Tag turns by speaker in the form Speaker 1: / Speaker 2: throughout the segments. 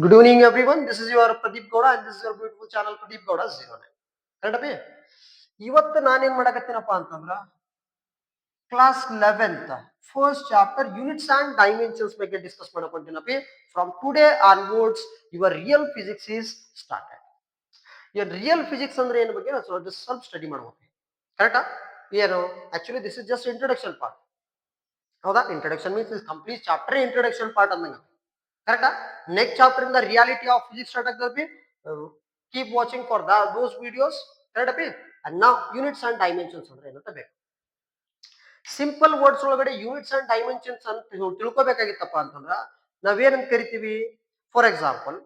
Speaker 1: Good evening, everyone. This is your Pradeep Gowda, and this is your beautiful channel Pradeep Gowda 09. ಕರೆಕ್ಟೇ ಇವತ್ತು ನಾನೇನ್ ಮಾಡಕತ್ತೀನಪ್ಪ ಅಂತಂದ್ರ class 11th first chapter units and dimensions ಬಗ್ಗೆ discuss ಮಾಡಕೊಂತೀನಪ್ಪಿ. From today onwards your real physics is started. ಇವನ್ real physics ಅಂದ್ರೆ ಏನ್ ಬಗ್ಗೆ ಸ್ವಲ್ಪ ಸ್ಟಡಿ ಮಾಡ್ಬೇಕು. ಕರೆಕ್ಟಾ? ಏನು actually this is just introduction part. ಹೌದಾ? Introduction means is complete chapter introduction part ಅಂದಂಗ. ಕರೆಕ್ಟಾ? ನೆಕ್ಸ್ಟ್ ಚಾಪ್ಟರ್ ಇಂದ ರಿಯಾಲಿಟಿ ಆಫ್ ಫಿಸಿಕ್ಸ್ ಸ್ಟಾರ್ಟ್ ಆಗ್ತದೆ. Keep watching for those videos. Correct ಅಪ್ಪಿ? ಅಂಡ್ ನಾವ್ ಯೂನಿಟ್ಸ್ ಅಂಡ್ ಡೈಮೆನ್ಷನ್ಸ್ ಅಂದ್ರೆ ಏನಂತ ಬೇಕು. ಸಿಂಪಲ್ ವರ್ಡ್ಸ್ ಒಳಗಡೆ ಯೂನಿಟ್ಸ್ ಅಂಡ್ ಡೈಮೆನ್ಷನ್ಸ್ ಅಂತ ತಿಳ್ಕೊಬೇಕಾಗಿತ್ತಪ್ಪ ಅಂತಂದ್ರ ನಾವೇನಂತ ಕರಿತೀವಿ. ಫಾರ್ ಎಕ್ಸಾಂಪಲ್,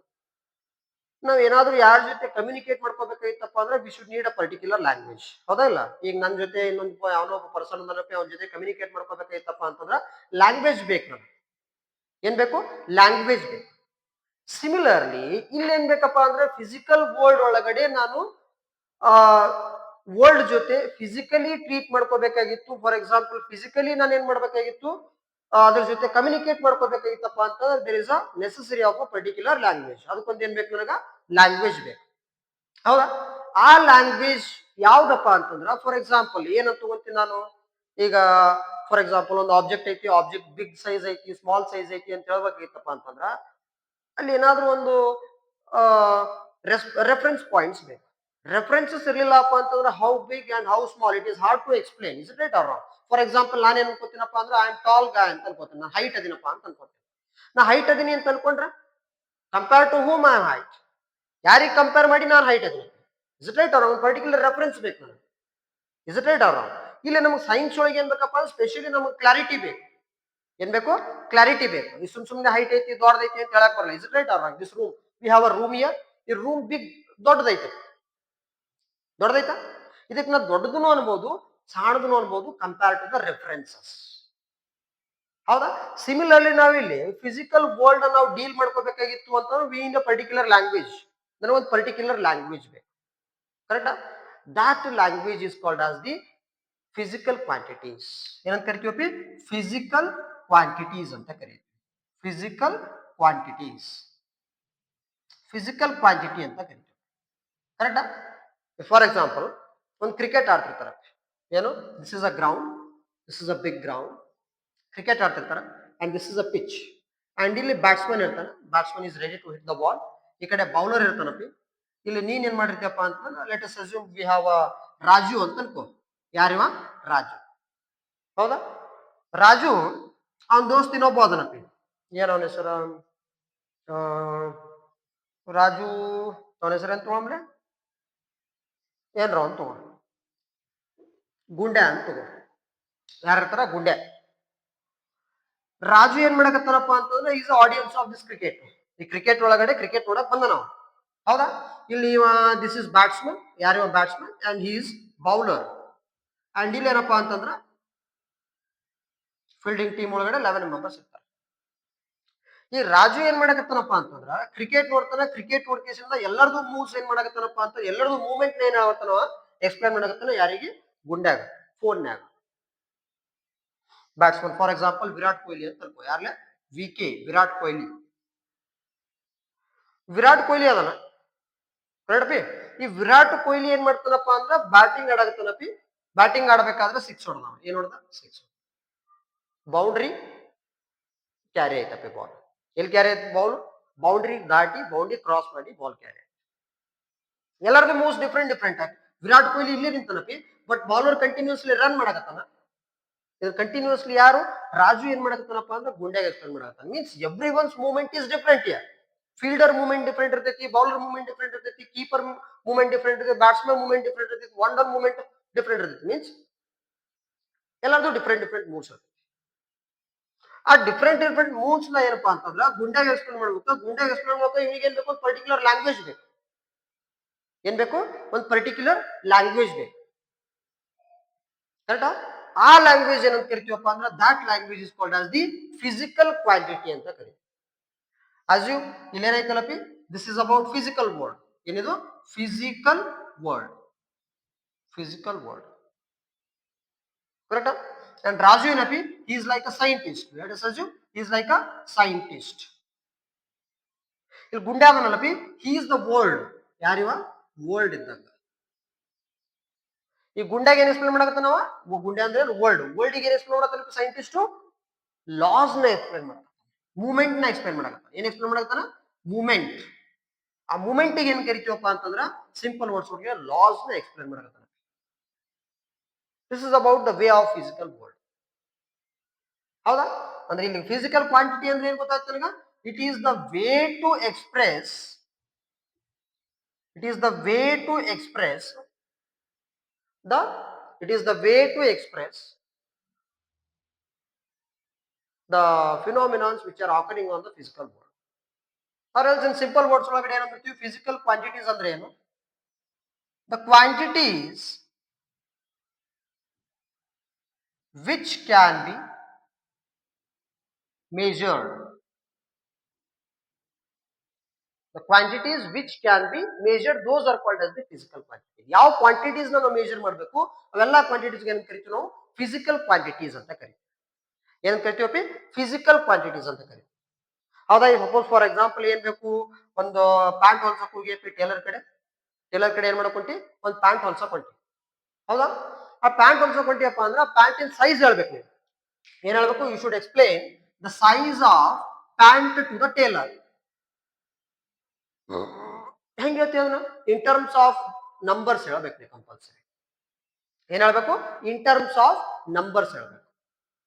Speaker 1: ನಾವ್ ಏನಾದ್ರೂ ಯಾರ ಜೊತೆ ಕಮ್ಯುನಿಕೇಟ್ ಮಾಡ್ಕೋಬೇಕಾಗಿತ್ತಪ್ಪ ಅಂದ್ರೆ we should need a particular language. ಹೌದಾ ಇಲ್ಲ? ಈಗ ನನ್ನ ಜೊತೆ ಇನ್ನೊಂದು ಯಾವನೋ ಒಬ್ಬ ಪರ್ಸನ್ ಅವನ ಜೊತೆ ಕಮ್ಯುನಿಕೇಟ್ ಮಾಡ್ಕೋಬೇಕಾಗಿತ್ತಪ್ಪ ಅಂತಂದ್ರ ಲ್ಯಾಂಗ್ವೇಜ್ ಬೇಕು ನಮ್ಗೆ. ಏನ್ ಬೇಕು? ಲ್ಯಾಂಗ್ವೇಜ್ ಬೇಕು. ಸಿಮಿಲರ್ಲಿ ಇಲ್ಲೇನ್ ಬೇಕಪ್ಪ ಅಂದ್ರೆ ಫಿಸಿಕಲ್ ವರ್ಲ್ಡ್ ಒಳಗಡೆ ನಾನು ವರ್ಲ್ಡ್ ಜೊತೆ ಫಿಸಿಕಲಿ ಟ್ರೀಟ್ ಮಾಡ್ಕೋಬೇಕಾಗಿತ್ತು. ಫಾರ್ ಎಕ್ಸಾಂಪಲ್, ಫಿಸಿಕಲಿ ನಾನು ಏನ್ ಮಾಡ್ಬೇಕಾಗಿತ್ತು, ಅದ್ರ ಜೊತೆ ಕಮ್ಯುನಿಕೇಟ್ ಮಾಡ್ಕೋಬೇಕಾಗಿತ್ತಪ್ಪ ಅಂತಂದ್ರೆ there is a necessary of a particular language. ಅದಕ್ಕೊಂದು ಏನ್ ಬೇಕು ನನಗ? ಲ್ಯಾಂಗ್ವೇಜ್ ಬೇಕು. ಹೌದಾ? ಆ ಲ್ಯಾಂಗ್ವೇಜ್ ಯಾವ್ದಪ್ಪ ಅಂತಂದ್ರ ಫಾರ್ ಎಕ್ಸಾಂಪಲ್ ಏನಂತ ತಗೊಂತೀನಿ ನಾನು. ಈಗ ಫಾರ್ ಎಕ್ಸಾಂಪಲ್ ಒಂದು ಆಬ್ಜೆಕ್ಟ್ ಐತಿ, ಆಬ್ಜೆಕ್ಟ್ ಬಿಗ್ ಸೈಜ್ ಐತಿ, ಸ್ಮಾಲ್ ಸೈಜ್ ಐತಿ ಅಂತ ಹೇಳ್ಬೇಕಾಗಿತ್ತಪ್ಪ ಅಂತಂದ್ರ ಅಲ್ಲಿ ಏನಾದ್ರೂ ಒಂದು ರೆಫರೆನ್ಸ್ ಪಾಯಿಂಟ್ಸ್ ಬೇಕು. ರೆಫರೆನ್ಸಸ್ ಇರ್ಲಿಲ್ಲಪ್ಪ ಅಂತಂದ್ರೆ how big and how small it is hard to explain. Is it right or wrong? For example ನಾನು ಏನ್ ಅನ್ಕೋತೀನಪ್ಪ ಅಂದ್ರೆ ಐ ಆಮ್ ಟಾಲ್ ಗಾಯ್ ಅಂತ ಅನ್ಕೋತೀನಿ. ನಾನು ಹೈಟ್ ಅದಿನಪ್ಪ ಅಂತ ಅನ್ಕೋತೀನಿ. ನಾ ಹೈಟ್ ಅದೀನಿ ಅಂತ ಅನ್ಕೊಂಡ್ರೆ compare to whom I am height, ಯಾರಿಗೆ ಕಂಪೇರ್ ಮಾಡಿ ನಾನು ಹೈಟ್ ಅದೀನಿ. Is it right or wrong? Particular reference ಬೇಕು ನನಗೆ. Is it right or wrong? ಇಲ್ಲಿ ನಮಗೆ ಸೈನ್ಸ್ ಒಳಗೆ ಏನ್ ಬೇಕಪ್ಪ ಅಂದ್ರೆ ಸ್ಪೆಷಲಿ ನಮಗೆ ಕ್ಲಾರಿಟಿ ಬೇಕು. ಏನ್ ಬೇಕು? ಕ್ಲಾರಿಟಿ ಬೇಕು. ಈ ಸುಮ್ನೆ ಹೈಟ್ ಐತಿ ದೊಡ್ಡದೈತಿ ಅಂತ ಹೇಳಕ್ ಬರಲ್ಲ. Is it right or wrong? This room we have a room here. ಈ ರೂಮ್ ಬಿಗ್ ದೊಡ್ಡದೈತೆ. ದೊಡ್ಡದೈತಾ? ಇದಕ್ಕೆ ನಾವು ದೊಡ್ಡದನ್ನು ಅನ್ಬೋದು, ಸಣ್ಣದನ್ನು ಅನ್ಬೋದು, ಕಂಪೇರ್ ಟು ದ ರೆಫರೆನ್ಸಸ್. ಹೌದಾ? ಸಿಮಿಲರ್ಲಿ ನಾವಿಲ್ಲಿ ಫಿಸಿಕಲ್ ವರ್ಲ್ಡ್ ನಾವು ಡೀಲ್ ಮಾಡ್ಕೋಬೇಕಾಗಿತ್ತು ಅಂತಂದ್ರೆ we in a particular language. ನನಗೊಂದು ಪರ್ಟಿಕ್ಯುಲರ್ ಲ್ಯಾಂಗ್ವೇಜ್ ಬೇಕು. ಕರೆಕ್ಟಾ? That language is called as the physical quantities. ಏನಂತ ಕರಿತೀವಿ? ಫಿಸಿಕಲ್ ಕ್ವಾಂಟಿಟೀಸ್ ಅಂತ ಕರೀತೀವಿ. ಫಿಸಿಕಲ್ ಕ್ವಾಂಟಿಟೀಸ್, ಫಿಸಿಕಲ್ ಕ್ವಾಂಟಿಟಿ ಅಂತ ಕರಿತೀವಿ. ಕರೆಕ್ಟಾ? ಫಾರ್ ಎಕ್ಸಾಂಪಲ್, ಒಂದು ಕ್ರಿಕೆಟ್ ಆಡ್ತಿರ್ತಾರೆ. ಏನು? This is a ground, this is a big ground. Cricket ಆಡ್ತಿರ್ತಾರೆ and this is a pitch. And ಇಲ್ಲಿ ಬ್ಯಾಟ್ಸ್ಮನ್ ಇರ್ತಾನೆ. Batsman is ready to hit the ball. ಈ ಕಡೆ ಬೌಲರ್ ಇರ್ತಾನಪ್ಪಿ. ಇಲ್ಲಿ ನೀನ್ ಏನ್ ಮಾಡಿರ್ತೀಯಪ್ಪ ಅಂತಂದ್ರೆ let us assume we have Raju ಅಂತ ಅನ್ಕೋ. ಯಾರಿವ? ರಾಜು. ಹೌದಾ? ರಾಜು ಅವನ ದೋಸ್ತ್ ಇನ್ನೊಬ್ಬ ಅದನಪ್ಪಿ. ಏನ್ ಅವನ ಹೆಸರ? ರಾಜು. ಅವನ ಹೆಸರು ಏನ್ ತಗೊಂಡ್ರೆ ಏನ್ರ ಅಂತ ತಗೋ. ಗುಂಡೆ ಅಂತ ತಗೋ. ಯಾರಿರ್ತಾರ? ಗುಂಡೆ. ರಾಜು ಏನ್ ಮಾಡಕತ್ತಾನಪ್ಪ ಅಂತಂದ್ರೆ is audience of this cricket. ಈ ಕ್ರಿಕೆಟ್ ಒಳಗಡೆ ಕ್ರಿಕೆಟ್ ನೋಡಕ್ ಬಂದ ನಾವು. ಹೌದಾ? ಇಲ್ಲಿ ದಿಸ್ ಇಸ್ ಬ್ಯಾಟ್ಸ್ಮನ್. ಯಾರಿವ? Batsman and he is bowler. And ಇಲ್ಲಿ ಏನಪ್ಪಾ ಅಂತಂದ್ರ ಫೀಲ್ಡಿಂಗ್ ಟೀಮ್ ಒಳಗಡೆ 11 ಮೆಂಬರ್ಸ್ ಇರ್ತಾರೆ. ಈ ರಾಜು ಏನ್ ಮಾಡಕತ್ತಾನಪ್ಪ ಅಂತಂದ್ರ ಕ್ರಿಕೆಟ್ ನೋಡ್ತಾನ. ಕ್ರಿಕೆಟ್ ನೋಡ್ಕೇಸಿಂದ ಎಲ್ಲರದು ಮೂವ್ಸ್ ಏನ್ ಮಾಡಕತ್ತಾನಪ್ಪ ಅಂತ ಎಲ್ಲರದು ಮೂವ್ಮೆಂಟ್ ಏನ್ ಆಗತ್ತಾನವ ಎಕ್ಸ್ಪ್ಲೇನ್ ಮಾಡಕತ್ತಾನ. ಯಾರಿಗೆ? ಗುಂಡ್ಯಾಗ, ಫೋನ್ಯಾಗ. Batsman for example Virat Kohli ಅಂತ ಅನ್ಕೋ. ಯಾರ್ಲೆ? VK ವಿರಾಟ್ ಕೊಹ್ಲಿ. ವಿರಾಟ್ ಕೊಹ್ಲಿ ಅದನ. ಕರೆಕ್ಟ್? ಈ ವಿರಾಟ್ ಕೊಹ್ಲಿ ಏನ್ ಮಾಡ್ತಾನಪ್ಪ ಅಂದ್ರ ಬ್ಯಾಟಿಂಗ್ ಆಡಕತ್ತಾನಪಿ. ಬ್ಯಾಟಿಂಗ್ ಆಡಬೇಕಾದ್ರೆ ಸಿಕ್ಸ್ ಹೊಡೆದ. ಏನ್ ಹೊಡೆದ? ಸಿಕ್ಸ್. ಬೌಂಡ್ರಿ ಕ್ಯಾರಿ ಆಯ್ತಪ್ಪಿ ಬಾಲ್. ಎಲ್ಲಿ ಕ್ಯಾರಿ ಆಯ್ತು ಬಾಲ್? ಬೌಂಡ್ರಿ ದಾಟಿ, ಬೌಂಡ್ರಿ ಕ್ರಾಸ್ ಮಾಡಿ ಬಾಲ್ ಕ್ಯಾರಿ. ಎಲ್ಲರದು ಮೂವ್ಸ್ ಡಿಫ್ರೆಂಟ್ ಡಿಫ್ರೆಂಟ್ ಆಗಿ. ವಿರಾಟ್ ಕೊಹ್ಲಿ ಇಲ್ಲೇ ನಿಂತಾನಪಿ, ಬಟ್ ಬೌಲರ್ ಕಂಟಿನ್ಯೂಸ್ಲಿ ರನ್ ಮಾಡಕತ್ತಾನ. ಇದು ಕಂಟಿನ್ಯೂಸ್ಲಿ ಯಾರು? ರಾಜು ಏನ್ ಮಾಡಕತ್ತಾನಪ್ಪ ಅಂದ್ರೆ ಗುಂಡ್ಯಾಗ ಎಕ್ಸ್ಪ್ಲೇನ್ ಮಾಡಕತ್ತಾನ. Means every one's movement is different here. Fielder movement different ಇರ್ತೈತಿ, ಬೌಲರ್ ಮೂವ್ಮೆಂಟ್ ಡಿಫ್ರೆಂಟ್ ಇರ್ತೈತಿ, ಕೀಪರ್ ಮೂವ್ಮೆಂಟ್ ಡಿಫ್ರೆಂಟ್ ಇರ್ತೈತಿ, ಬ್ಯಾಟ್ಸ್ಮನ್ ಮೂವ್ಮೆಂಟ್ ಡಿಫ್ರೆಂಟ್ ಇರ್ತೈತಿ, ವಂಡರ್ ಮೂವ್ಮೆಂಟ್ ಡಿಫ್ರೆಂಟ್ ಇರ್ತೈತಿ. ಮೀನ್ಸ್ ಎಲ್ಲರದು ಡಿಫ್ರೆಂಟ್ ಡಿಫ್ರೆಂಟ್ ಮೂವ್ಸ್ ಇರ್ತೈತಿ. ಆ ಡಿಫ್ರೆಂಟ್ ಡಿಫ್ರೆಂಟ್ ಮೂವ್ಸ್ ನ ಏನಪ್ಪಾ ಅಂತಂದ್ರ ಗುಂಡ್ಯಾಗ ಎಕ್ಸ್ಪ್ಲೇನ್ ಮಾಡ್ಬೇಕು. ಗುಂಡ್ಯಾಗ ಎಕ್ಸ್ಪ್ಲೇನ್ ಮಾಡ್ಬೇಕು. ಇವ್ರಿಗೆ ಏನ್ ಬೇಕು? ಒಂದು ಪರ್ಟಿಕ್ಯುಲರ್ ಲ್ಯಾಂಗ್ವೇಜ್ ಬೇಕು. ಏನ್ ಬೇಕು? ಒಂದು ಪರ್ಟಿಕ್ಯುಲರ್ ಲ್ಯಾಂಗ್ವೇಜ್ ಬೇಕು. ಕರೆಕ್ಟಾ? ಆ ಲ್ಯಾಂಗ್ವೇಜ್ ಏನಂತ ಕರಿತೀವಪ್ಪ ಅಂದ್ರೆ that language is called as the physical quantity ಅಂತ ಕರಿತೀವಿ. ಅಸ್ಯೂ ಇಲ್ಲೇನೈತಲ್ಲಪಿ, this is about physical world. ಏನಿದು? Physical world. Physical world. ಕರೆಕ್ಟಾ? ಅಂಡ್ ರಾಜು ಏನಪಿ, is like a scientist. Let us assume is like a scientist. ಇಲ್ಲಿ ಗುಂಡೆ ಅದನಲ್ಲ ಪಿ, ಹಿ ಇಸ್ ದ ವರ್ಲ್ಡ್. ಯಾರಿವ? ವರ್ಲ್ಡ್ ಇದ್ದಂಗ. ಈ ಗುಂಡ್ಯಾಗ ಏನ್ ಎಕ್ಸ್ಪ್ಲೇನ್ ಮಾಡಕತ್ತ ನಾವ? ಗುಂಡೆ ಅಂದ್ರೆ ವರ್ಲ್ಡ್. ವರ್ಲ್ಡ್ ಏನ್ ಎಕ್ಸ್ಪ್ಲೇನ್ ಮಾಡತ್ತ ಸೈಂಟಿಸ್ಟ್? ಲಾಸ್ ನ ಎಕ್ಸ್ಪ್ಲೇನ್ ಮಾಡತ್ತ, ಮೂವ್ಮೆಂಟ್ ನ ಎಕ್ಸ್ಪ್ಲೇನ್ ಮಾಡಕತ್ತ. ಏನ್ ಎಕ್ಸ್ಪ್ಲೇನ್ ಮಾಡಕತ್ತಾನ? ಮೂವ್ಮೆಂಟ್. ಆ ಮೂವ್ಮೆಂಟ್ ಏನ್ ಕರಿತೀವಪ್ಪ ಅಂತಂದ್ರ ಸಿಂಪಲ್ ವರ್ಡ್ಸ್ ಒಳಗೆ ಲಾಸ್ ನ ಎಕ್ಸ್ಪ್ಲೇನ್ ಮಾಡಕತ್ತಾನ. This is about the way of physical world. ಹೌದಾ? ಅಂದ್ರೆ ಇಲ್ಲಿ ಫಿಸಿಕಲ್ ಕ್ವಾಂಟಿಟಿ ಅಂದ್ರೆ ಏನ್ ಗೊತ್ತಾಯ್ತು ನನಗ? It is the way to express, it is the way to express the it is the way to express the phenomena which are occurring on the physical world. Or else in simple words ಒಳಗಡೆ ಏನಂತೀವಿ? physical quantities ಅಂದ್ರೆ ಏನು? The quantities which can be measured, the quantities which can be measured, those are called as the physical quantities. ಯಾವ quantities ನಾವು measure ಮಾಡಬೇಕು ಅವೆಲ್ಲ quantities ಏನು ಕರಿತೀವಿ ನಾವು? ಫಿಸಿಕಲ್ ಕ್ವಾಂಟಿಟೀಸ್ ಅಂತ ಕರಿತೀವಿ. ಏನ್ ಕರಿತೀವಪ್ಪಿ? ಫಿಸಿಕಲ್ ಕ್ವಾಂಟಿಟೀಸ್ ಅಂತ ಕರಿತೀವಿ. ಹೌದಾ? ಸಪೋಸ್ ಫಾರ್ ಎಕ್ಸಾಂಪಲ್ ಏನ್ ಬೇಕು? ಒಂದು ಪ್ಯಾಂಟ್ ಹೊಲ್ಸಕ್ ಹೋಗಿ ಟೇಲರ್ ಕಡೆ ಏನ್ ಮಾಡಕೊಂಟಿ? ಒಂದು ಪ್ಯಾಂಟ್ ಹೊಲ್ಸಕ್ ಹೊಂಟಿ. ಹೌದಾ? ಆ ಪ್ಯಾಂಟ್ ಹೊಲ್ಸಕ್ ಹೊಂಟಿಯಪ್ಪ ಅಂದ್ರೆ ಆ ಪ್ಯಾಂಟಿನ ಸೈಜ್ ಹೇಳ್ಬೇಕು ನೀವು. ಏನ್ ಹೇಳ್ಬೇಕು? You should explain the size of pant to the tailor. ಹೆಂಗ್ ಹೇಳ್ತೀವಿ ಅದನ್ನ? ಇನ್ ಟರ್ಮ್ಸ್ ಆಫ್ ನಂಬರ್ಸ್ ಹೇಳ್ಬೇಕು ನೀವು ಕಂಪಲ್ಸರಿ. ಏನ್ ಹೇಳ್ಬೇಕು? ಇನ್ ಟರ್ಮ್ಸ್ ಆಫ್ ನಂಬರ್ಸ್ ಹೇಳ್ಬೇಕು.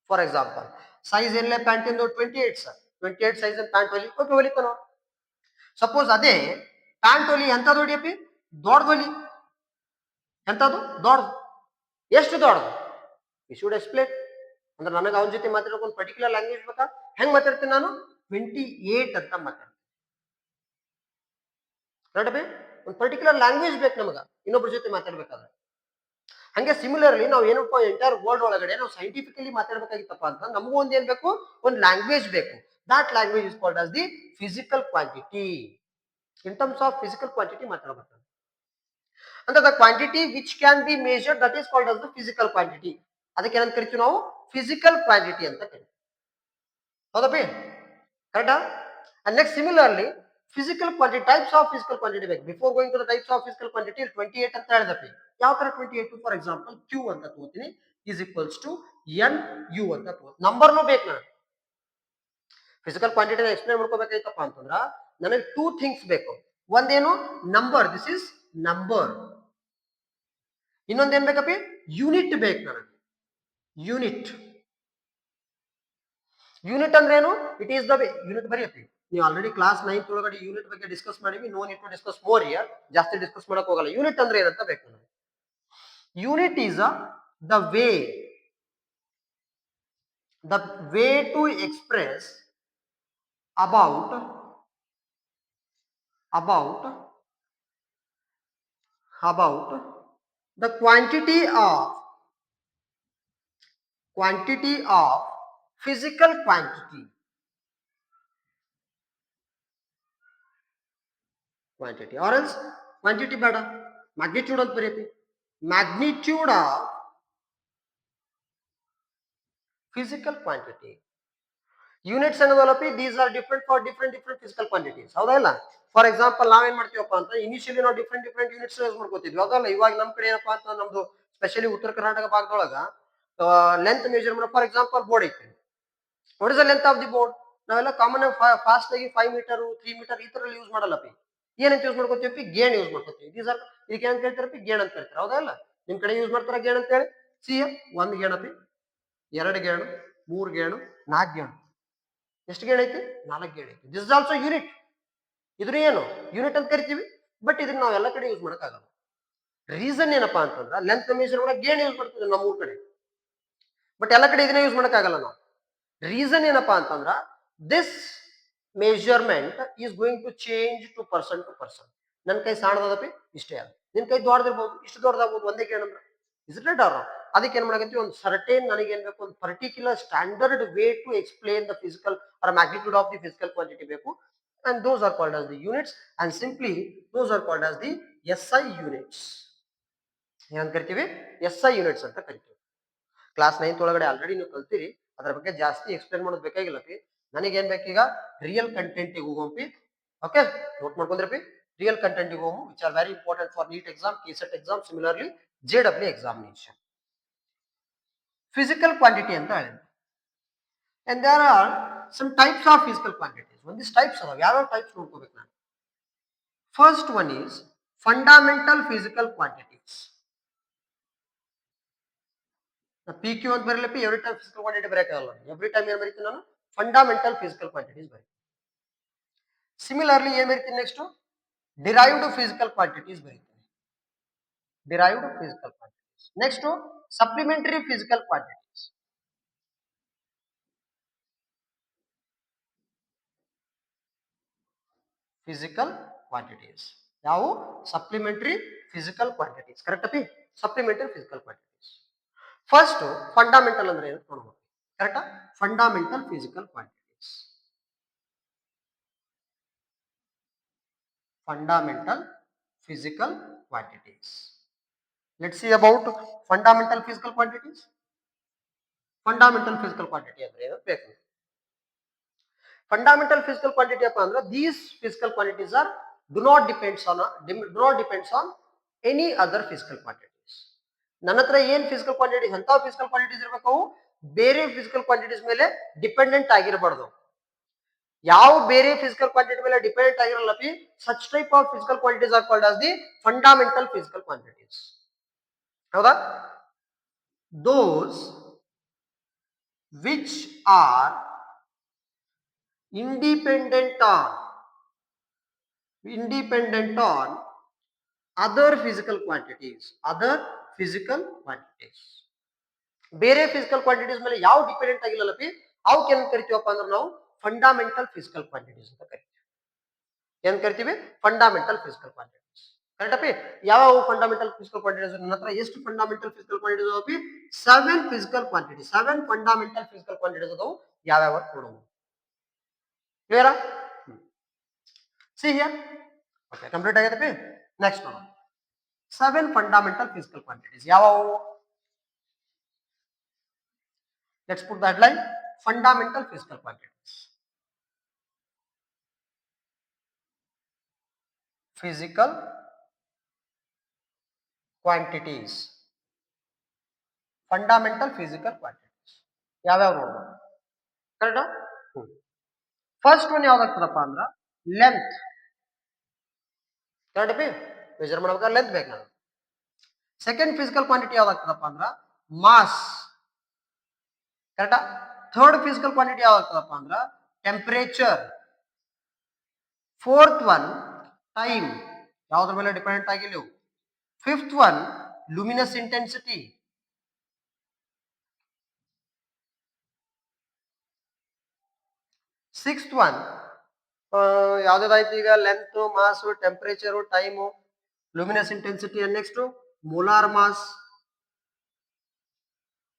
Speaker 1: ಫಾರ್ ಎಕ್ಸಾಂಪಲ್ ಸೈಜ್ ಏನಿಲ್ಲ ಪ್ಯಾಂಟ್ ಇಂದು 28 ಸರ್, 28 ಸೈಜ್ ಪ್ಯಾಂಟ್ ಹೊಲಿ, ಓಕೆ ಹೊಲಿತಾನ. ಸಪೋಸ್ ಅದೇ ಪ್ಯಾಂಟ್ ಹೊಲಿ ಎಂತದ್ದು ಹೊಡಿಯಪ್ಪಿ? ದೊಡ್ಡದು ಹೊಲಿ. ಎಂತದ್ದು? ದೊಡ್ಡದು. ಎಷ್ಟು ದೊಡ್ಡದು? You should explain. ಅಂದ್ರೆ ನನಗೆ ಅವನ ಜೊತೆ ಮಾತಾಡೋಕೆ ಒಂದು ಪರ್ಟಿಕ್ಯುಲರ್ ಲ್ಯಾಂಗ್ವೇಜ್ ಬೇಕಾ? ಹೆಂಗ್ ಮಾತಾಡ್ತೀನಿ ನಾನು? 28 ಅಂತ ಮಾತಾಡ್ತೀನಿ. ನೋಡಬೇ, ಒಂದು ಪರ್ಟಿಕ್ಯುಲರ್ ಲ್ಯಾಂಗ್ವೇಜ್ ಬೇಕು ನಮಗ ಇನ್ನೊಬ್ಬರ ಜೊತೆ ಮಾತಾಡ್ಬೇಕಾದ್ರೆ. ಹಂಗೆ ಸಿಮಿಲರ್ಲಿ ನಾವು ಏನಪ್ಪ ಎಂಟೈರ್ ವರ್ಲ್ಡ್ ಒಳಗಡೆ ನಾವು ಸೈಂಟಿಫಿಕಲಿ ಮಾತಾಡ್ಬೇಕಾಗಿತ್ತಪ್ಪ ಅಂತ ನಮಗೂ ಒಂದ್ ಏನ್ ಬೇಕು? ಒಂದು ಲ್ಯಾಂಗ್ವೇಜ್ ಬೇಕು. That language is called as the physical quantity. In terms of physical quantity ಮಾತಾಡಬೇಕು. ಅಂದ್ರೆ the quantity which can be measured, that is called as the physical quantity. ಅದಕ್ಕೆ ಏನಂತ ಕರಿತೀವಿ ನಾವು? ಫಿಸಿಕಲ್ ಕ್ವಾಂಟಿಟಿ ಅಂತ ಕರಿತೀವಿ. ಹೌದಪ್ಪಿ? ಕರೆಕ್ಟಾ? And next similarly physical quantity, types of physical quantity ಬೇಕು. Before going to the types of physical quantity 28 ಅಂತ ಹೇಳಿದಪ್ಪಿ. ಯಾವ ತರ 28? ಫಾರ್ ಎಕ್ಸಾಂಪಲ್ ಕ್ಯೂ ಅಂತ ತಗೋತೀನಿ, is equals to n u ಅಂತ ತಗೋತೀನಿ. ನಂಬರ್ನು ಬೇಕು ನನಗೆ. ಫಿಸಿಕಲ್ ಕ್ವಾಂಟಿಟಿನ ಎಕ್ಸ್ಪ್ಲೇನ್ ಮಾಡ್ಕೋಬೇಕಾಯ್ತಪ್ಪ ಅಂತಂದ್ರ ನನಗೆ 2 ಥಿಂಗ್ಸ್ ಬೇಕು. ಒಂದೇನು? Number, this is number. ಇನ್ನೊಂದೇನ್ ಬೇಕಪ್ಪಿ? ಯೂನಿಟ್ ಬೇಕು ನನಗೆ. ಯೂನಿಟ್. ಯೂನಿಟ್ ಅಂದ್ರೆ ಏನು? It is the way. Unit ಬರೀಯಪ್ಪಿ. ನೀವು ಆಲ್ರೆಡಿ ಕ್ಲಾಸ್ 9th ಒಳಗಡೆ ಯೂನಿಟ್ ಬಗ್ಗೆ ಡಿಸ್ಕಸ್ ಮಾಡಿವಿ. No need to discuss more here. ಜಾಸ್ತಿ ಡಿಸ್ಕಸ್ ಮಾಡಕ್ ಹೋಗಲ್ಲ. ಯೂನಿಟ್ ಅಂದ್ರೆ ಏನಂತ ಬೇಕು ನನಗೆ. Unit is the way to express about the quantity of physical quantity or else quantity ಬೇಡ, magnitude ಅಂತ ಬರೀತಿ. magnitude of physical quantity. Units ಅನ್ನೋದಲ್ಲಪಿ these are different for different physical quantities. ಹೌದಾ ಇಲ್ಲ? ಫಾರ್ ಎಕ್ಸಾಂಪಲ್ ನಾವೇನ್ ಮಾಡ್ತೀವಪ್ಪ ಅಂತ ಇನಿಷಿಯಲಿ ನಾವು ಡಿಫ್ರೆಂಟ್ ಯೂನಿಟ್ಸ್ ಯೂಸ್ ಮಾಡ್ಕೋತಿದ್ವಿ. ಅದಲ್ಲ ಇವಾಗ ನಮ್ ಕಡೆ ಏನಪ್ಪಾ ಅಂತ ನಮ್ದು ಸ್ಪೆಷಲಿ ಉತ್ತರ ಕರ್ನಾಟಕ ಭಾಗದೊಳಗ ಲೆಂತ್ ಮೆಜರ್ ಮಾಡೋ. ಫಾರ್ ಎಕ್ಸಾಂಪಲ್ ಬೋರ್ಡ್ ಐತಿ. What is the length of the board? ನಾವೆಲ್ಲ ಕಾಮನ್ ಫಾಸ್ಟ್ ಆಗಿ 5 ಮೀಟರ್ 3 ಮೀಟರ್ ಈ ತರ ಯೂಸ್ ಮಾಡಲ್ಲಪಿ. ಏನಂತ ಯೂಸ್ ಮಾಡ್ಕೋತೀವಿ? ಗೇಣ್ ಯೂಸ್ ಮಾಡ್ಕೋತೀವಿ. ದೀಸ್ ಆರ್ ಇದಕ್ಕೆ ಏನ್ ಹೇಳ್ತಾರಪಿ? ಗೇಣ್ ಅಂತ ಹೇಳ್ತಾರೆ. ಹೌದಾ ಇಲ್ಲ? ನಿಮ್ ಕಡೆ ಯೂಸ್ ಮಾಡ್ತಾರ ಗೇಣ್ ಅಂತ ಹೇಳಿ? ಸಿ ಒಂದ್ ಗೇಣಪಿ, 2 ಗೇಣು, 3 ಗೇಣು, 4 ಗೇಣು. ಎಷ್ಟು ಗೇಣ್ ಐತಿ? 4 ಗೇಣ್ ಐತಿ. This is also unit. ಇದ್ರ ಏನು? ಯೂನಿಟ್ ಅಂತ ಕರಿತೀವಿ. ಬಟ್ ಇದನ್ನ ನಾವು ಎಲ್ಲ ಕಡೆ ಯೂಸ್ ಮಾಡಕ್ಕಾಗಲ್ಲ. ರೀಸನ್ ಏನಪ್ಪಾ ಅಂತಂದ್ರ ಲೆಂತ್ ಮೆಜರ್ ಒಳಗೆ ಗೇಣ್ ಯೂಸ್ ಮಾಡ್ತೀವಿ ನಮ್ಮ ಊರ್ ಕಡೆ. ಬಟ್ ಎಲ್ಲ ಕಡೆ ಇದನ್ನ ಯೂಸ್ ಮಾಡಕ್ಕಾಗಲ್ಲ ನಾವು. ರೀಸನ್ ಏನಪ್ಪಾ ಅಂತಂದ್ರ this measurement is going to change to person. ನನ್ನ ಕೈ ಸಣ್ಣದಪಿ ಇಷ್ಟೇ ಅದ, ನಿನ್ ಕೈ ದೊಡ್ಡದಿರ್ಬೋದು, ಇಷ್ಟು ದೊಡ್ಡದಾಗ್ಬೋದು ಒಂದೇ ಗೇಣ್ ಅಂದ್ರೆ. Is it right? ಅದಕ್ಕೆ ಏನ್ ಮಾಡಕತ್ತೀವಿ? ಒಂದು ಸರ್ಟೇನ್ ನನಗೆ ಏನ್ ಬೇಕು? ಒಂದು particular standard way to explain the physical or magnitude of the physical quantity ಬೇಕು. And those are called as the units, and simply those are called as the SI units. ಏನಂತ ಕರಿತೀವಿ? SI units ಅಂತ ಕರಿತೀವಿ. Class 9th ಒಳಗಡೆ already ನೀವು ಕಲ್ತೀರಿ. ಅದರ ಬಗ್ಗೆ ಜಾಸ್ತಿ ಎಕ್ಸ್ಪ್ಲೇನ್ ಮಾಡೋದು ಬೇಕಾಗಿಲ್ಲ. ನನಗೇನ್ ಬೇಕೀಗ? ರಿಯಲ್ ಕಂಟೆಂಟ್ ಹೋಗೋಂಪಿ. ಓಕೆ, ನೋಟ್ ಮಾಡ್ಕೊಂಡ್ರಿ. ರಿಯಲ್ ಕಂಟೆಂಟ್ ಹೋಗು, which are very important for NEET exam, KCET exam, similarly JEE examination. Physical quantity ಅಂತ ಹೇಳಿದ್ರು. And there are some types of physical quantities. ಒಂದಿಷ್ಟು ಟೈಪ್ಸ್ ಅದಾವ. ಯಾವ ಟೈಪ್ಸ್ ನೋಡ್ಕೋಬೇಕು ನಾನು. First one is fundamental physical quantities. PQ ಅಂತ ಬರಲಿಕ್ಕೆ every time physical quantity ಬರೆಯಕ್ಕಾಗಲ್ಲ. ಎವ್ರಿ ಟೈಮ್ ಏನು ಬರೀತೀನಿ ನಾನು? ಫಂಡಮೆಂಟಲ್ ಫಿಸಿಕಲ್ ಕ್ವಾಂಟಿಟೀಸ್ ಬರೀತೀನಿ. ಸಿಮಿಲರ್ಲಿ ಏನು ಬರೀತೀನಿ ನೆಕ್ಸ್ಟ್? ಡಿರೈವ್ಡ್ ಫಿಸಿಕಲ್ ಕ್ವಾಂಟಿಟೀಸ್ ಬರೀತೀನಿ. Derived physical quantities. Next supplementary physical quantities. Physical quantities ಯಾವ? Supplementary physical quantities. ಕರೆಕ್ಟ್ ಅಪಿ? Supplementary physical quantities. First fundamental ಅಂದ್ರೆ ಏನು ನೋಡಬಹುದು. ಕರೆಕ್ಟಾ? Fundamental physical quantities. Fundamental physical quantities. Let's see about fundamental physical quantities. Fundamental physical quantity ಅಂದ್ರೆ ಏನು ಬೇಕು? Fundamental physical quantity ಅಪ್ಪ ಅಂದ್ರೆ these physical quantities are do not depends on any other physical quantities. ನನ್ನ ಹತ್ರ ಏನ್ ಫಿಸಿಕಲ್ ಕ್ವಾಂಟಿಟೀಸ್ ಅಂತ physical quantities ಇರಬೇಕು, ಅವು ಬೇರೆ ಫಿಸಿಕಲ್ ಕ್ವಾಂಟಿಟೀಸ್ ಮೇಲೆ ಡಿಪೆಂಡೆಂಟ್ ಆಗಿರಬಾರ್ದು. ಯಾವ ಬೇರೆ ಫಿಸಿಕಲ್ ಕ್ವಾಂಟಿಟಿ ಮೇಲೆ ಡಿಪೆಂಡೆಂಟ್ ಆಗಿರಲ್ಲ, such type of physical quantities are called as the fundamental physical quantities. ಹೌದಾ? Those which are independent on other physical quantities. ಬೇರೆ ಫಿಸಿಕಲ್ ಕ್ವಾಂಟಿಟೀಸ್ ಮೇಲೆ ಯಾವ ಡಿಪೆಂಡೆಂಟ್ ಆಗಿಲ್ಲಲ್ಲಪಿ, ಅವಕ್ಕೆ ಏನ್ ಕರಿತೀವಪ್ಪ ಅಂದ್ರೆ ನಾವು ಫಂಡಮೆಂಟಲ್ ಫಿಸಿಕಲ್ ಕ್ವಾಂಟಿಟೀಸ್ ಅಂತ ಕರಿತೀವಿ. ಏನ್ ಕರಿತೀವಿ? Fundamental physical quantities. ಕರೆಕ್ಟ್ ಅಪಿ? ಯಾವ ಫಂಡಮೆಂಟಲ್ ಫಿಸಿಕಲ್ ಕ್ವಾಂಟಿಟೀಸ್? ನನ್ನ ಹತ್ರ ಎಷ್ಟು ಫಂಡಮೆಂಟಲ್ ಫಿಸಿಕಲ್ ಕ್ವಾಂಟಿಟೀಸ್ ಅದಾವಪಿ? 7 physical quantities, 7 fundamental physical quantities ಅದಾವು. ಯಾವ್ಯಾವ ನೋಡೋಣ. ಕ್ಲಿಯರಾ? See here. Okay, complete ಆಗೈತೆ. ನೆಕ್ಸ್ಟ್ ನೋಡೋಣ. 7 ಫಂಡಮೆಂಟಲ್ ಫಿಸಿಕಲ್ ಕ್ವಾಂಟಿಟೀಸ್ ಯಾವ್ಯಾವು? Let's put the headline: fundamental physical quantities. Physical quantities. Fundamental physical quantities. ಯಾವ್ಯಾವ ನೋಡೋಣ. ಕರೆಕ್ಟಾ? ಫಸ್ಟ್ ಒನ್ ಯಾವ್ದಾಗ್ತದಪ್ಪ ಅಂದ್ರ ಲೆಂತ್. Correct B? ಮೆಜರ್ ಮಾಡ್ಬೇಕಾದ್ರೆ ಲೆಂತ್ ಬೇಕು ನಾನು. ಸೆಕೆಂಡ್ ಫಿಸಿಕಲ್ ಕ್ವಾಂಟಿಟಿ ಯಾವ್ದಾಗ್ತದಪ್ಪ ಅಂದ್ರ ಮಾಸ್. ಕರೆಕ್ಟಾ? ಥರ್ಡ್ ಫಿಸಿಕಲ್ ಕ್ವಾಂಟಿಟಿ ಯಾವ್ದಾಗ್ತದಪ್ಪ ಅಂದ್ರ ಟೆಂಪರೇಚರ್. Fourth one time. ಯಾವ್ದ್ರ ಮೇಲೆ ಡಿಪೆಂಡೆಂಟ್ ಆಗಿಲ್ಲ. Fifth one luminous intensity. Sixth one ಯಾವ್ದಾಯ್ತು ಈಗ? Length, mass, temperature, time, luminous intensity. And next molar mass.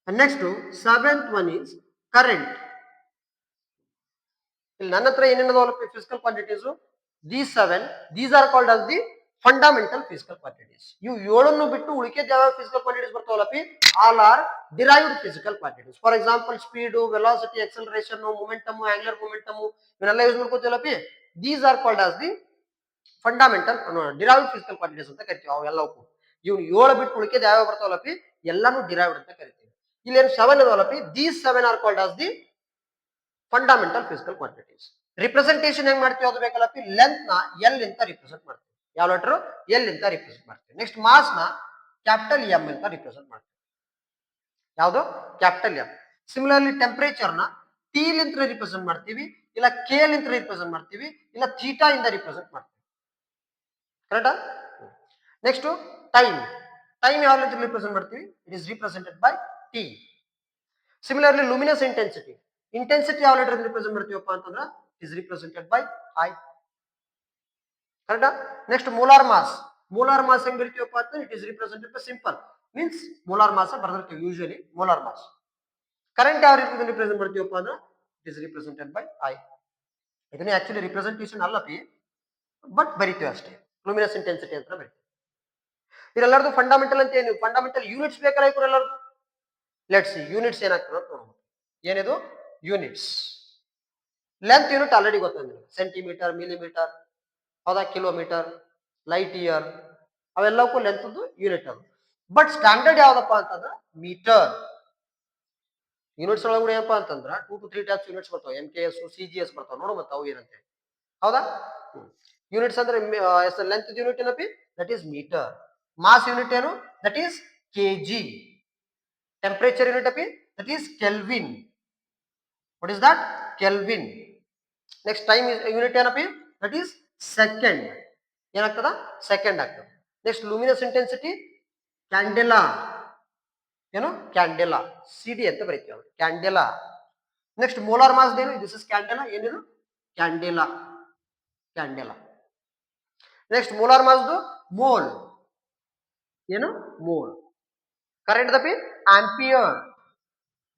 Speaker 1: And next seventh one is current. ಇಲ್ಲಿ ನನ್ನ ಹತ್ರ ಏನೇನದಾವಲ್ಲ physical quantities, these are called as the fundamental physical quantities. ಇವು ಏಳನ್ನು ಬಿಟ್ಟು ಉಳಿಕೆದ ಯಾವ ಫಿಸಿಕಲ್ ಕ್ವಾಂಟಿಟೀಸ್ ಬರ್ತಾವಲ್ಲಪಿ, all are derived physical quantities. For example speed, velocity, acceleration, momentum, angular momentum, ಇವನ್ನೆಲ್ಲ ಯೂಸ್ ಮಾಡ್ಕೋತೀವಲ್ಲಪಿ. These are called as the fundamental derived physical quantities ಅಂತ ಕರಿತೀವಿ. ಅವೆಲ್ಲವೂ ಇವ್ನು 7 ಬಿಟ್ಟು ಉಳಿಕೆದ ಯಾವ ಬರ್ತಾವಲ್ಲಪಿ ಎಲ್ಲಾನು ಡಿರೈವ್ಡ್ ಅಂತ ಕರಿತೀವಿ. ಇಲ್ಲಿ ಏನು 7 ಇದಾವಲ್ಲಪಿ, these 7 are called as the fundamental physical quantities. Representation ಹೆಂಗ್ ಮಾಡ್ತೀವಿ ಅದು ಬೇಕಲ್ಲಪಿ, ಲೆಂತ್ ನ ಎಲ್ ಅಂತ ರಿಪ್ರೆಸೆಂಟ್ ಮಾಡ್ತೀವಿ. ಯಾವ ಲೆಟರ್? ಎಲ್ ಅಂತ ರಿಪ್ರೆಸೆಂಟ್ ಮಾಡ್ತೀವಿ. ನೆಕ್ಸ್ಟ್ ಮಾಸ್ ನ ಕ್ಯಾಪಿಟಲ್ ಎಂ ಅಂತ ರಿಪ್ರೆಸೆಂಟ್ ಮಾಡ್ತೀವಿ. ಯಾವುದು? Capital M. ಸಿಮಿಲರ್ಲಿ ಟೆಂಪರೇಚರ್ ನ ಟಿ ಲಿಂತ ರಿಪ್ರೆಸೆಂಟ್ ಮಾಡ್ತೀವಿ, ಇಲ್ಲ ಕೆ ಲಿಂತ ರಿಪ್ರೆಸೆಂಟ್ ಮಾಡ್ತೀವಿ, ಇಲ್ಲ ಥೀಟಾ ಇಂದ ರಿಪ್ರೆಸೆಂಟ್ ಮಾಡ್ತೀವಿ. ಕರೆಕ್ಟಾ? Next time. ಟೈಮ್ ಯಾವ ಲಿಂತ ರಿಪ್ರೆಸೆಂಟ್ ಮಾಡ್ತೀವಿ? It is represented by T. Similarly luminous intensity. Intensity ಯಾವ ಲೆಟರ್ ರಿಪ್ರೆಸೆಂಟ್ ಮಾಡ್ತೀವಪ್ಪ ಅಂತಂದ್ರೆ ಇಸ್ ರಿಪ್ರೆಸೆಂಟೆಡ್ ಬೈ ಐ. ಕರೆಕ್ಟಾ? Next molar mass. Molar mass ಹೆಂಗ್ ಬರೀತೀವಪ್ಪ ಅಂತ, it is represented by simple means molar mass ಬರ್ದಿರ್ತೀವಿ ಯೂಶುವಲಿ ಮೋಲಾರ್ ಮಾಸ್. ಕರೆಂಟ್ ಯಾವ ರೀತಿ ರಿಪ್ರೆಸೆಂಟ್ ಮಾಡ್ತೀವಪ್ಪ ಅಂದ್ರೆ it is represented by I. ಇದನ್ನ ಆಕ್ಚುಲಿ ರಿಪ್ರೆಸೆಂಟೇಷನ್ ಅಲ್ಲಪಿ, ಬಟ್ ಬರೀತೀವಿ ಅಷ್ಟೇ. ಲುಮಿನಸ್ ಇಂಟೆನ್ಸಿಟಿ ಅಂತ ಬರೀತೀವಿ. ಇದೆಲ್ಲರದು ಫಂಡಮೆಂಟಲ್ ಅಂತ ಏನು? ಫಂಡಮೆಂಟಲ್ ಯೂನಿಟ್ಸ್ ಬೇಕಲ್ಲ ಇವರೆಲ್ಲರೂ. ಲೆಟ್ಸ್ ಸಿ ಯೂನಿಟ್ಸ್ ಏನಾಗ್ತದೆ ಅಂತ ನೋಡೋಣ. ಏನಿದು? ಯೂನಿಟ್ಸ್. ಲೆಂತ್ ಯೂನಿಟ್ ಆಲ್ರೆಡಿ ಗೊತ್ತಿದೆ, ಸೆಂಟಿಮೀಟರ್, ಮಿಲಿಮೀಟರ್, ಹೌದಾ? ಕಿಲೋಮೀಟರ್, ಲೈಟ್ ಇಯರ್ ಅವೆಲ್ಲಕ್ಕೂ ಲೆಂತ್ ಯೂನಿಟ್ ಅದು. ಬಟ್ ಸ್ಟ್ಯಾಂಡರ್ಡ್ ಯಾವ್ದಪ್ಪ ಅಂತಂದ್ರೆ ಮೀಟರ್. ಯೂನಿಟ್ಸ್ ಒಳಗಡೆ ಏನಪ್ಪಾ ಅಂತಂದ್ರ 2 to 3 ಟೈಪ್ಸ್ ಯೂನಿಟ್ಸ್ ಬರ್ತಾವ. MKS, CGS ಬರ್ತಾವ. ನೋಡು ಮತ್ತೆ ಅವು ಏನಂತೆ. ಹೌದಾ? ಯೂನಿಟ್ಸ್ ಅಂದ್ರೆ ಲೆಂತ್ ಯೂನಿಟ್ ಏನಪ್ಪಿ? That is metre. Mass unit ಏನು? That is KG. Temperature unit ಅಪ್ಪಿ? That is kelvin. What is that? Kelvin. Next time unit ಏನಪ್ಪಿ? That is second. ಏನಾಗ್ತದ? ಸೆಕೆಂಡ್ ಆಗ್ತದೆ. Next luminous intensity candela. ಏನು? Candela. CD ಅಂತ ಬರೀತೀವಿ candela. Next molar mass ಏನು? This is candela. ಏನೇನು? Candela. Candela. Next molar ಮಾಸ್ದು mole. ಏನು? ಮೋಲ್. ಕರೆಂಟ್ ದಪಿ? ಆಂಪಿಯರ್.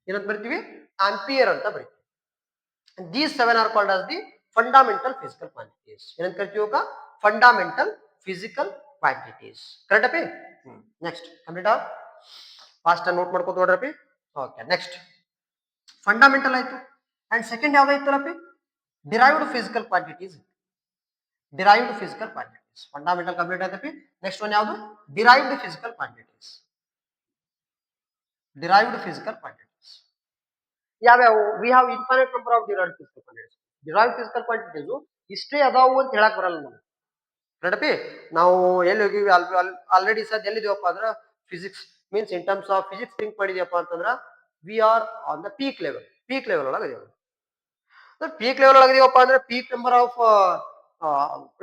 Speaker 1: ಏನಂತ ಬರಿತೀವಿ? ಆಂಪಿಯರ್ ಅಂತ ಬರಿತೀವಿ. These 7 are called as the fundamental physical quantities. ಏನಂತ ಕರಿತೀವಿ? Fundamental physical quantities. ಕರೆಕ್ಟ್ ಅಪಿ? Next complete of fast note ಮಾಡ್ಕೋತ ನೋಡ್ರಪಿ. ಓಕೆ, ನೆಕ್ಸ್ಟ್ ಫಂಡಮೆಂಟಲ್ ಆಯ್ತು. ಅಂಡ್ ಸೆಕೆಂಡ್ ಯಾವ್ದಾಯ್ತಲ್ಲಪಿ? Derived physical quantities. Derived physical quantities. Fundamental complete ಆಯ್ತಪಿ. ನೆಕ್ಸ್ಟ್ ಒನ್ ಯಾವುದು? Derived physical quantities. Derived physical quantities ಯಾವ್ಯಾವು? We have infinite number of derived physical quantities. Derived physical quantities ಇಷ್ಟೇ ಅದಾವು ಅಂತ ಹೇಳಕ್ ಬರಲ್ಲ ನಮ್ಗೆ. ಕರೆಕ್ಟಪಿ? ನಾವು ಎಲ್ಲಿ ಹೋಗಿವಿ? ಆಲ್ರೆಡಿ ಸದ್ ಎಲ್ಲಿದೀವಪ್ಪ ಅಂದ್ರೆ physics means in terms of physics think ಮಾಡಿದ್ಯಪ್ಪ ಅಂತಂದ್ರ we are on the peak level. Peak level ಒಳಗೆ ಇದೀವಿ. ಪೀಕ್ ಲೆವೆಲ್ ಒಳಗೆ ಇದೀವಪ್ಪ ಅಂದ್ರೆ peak number of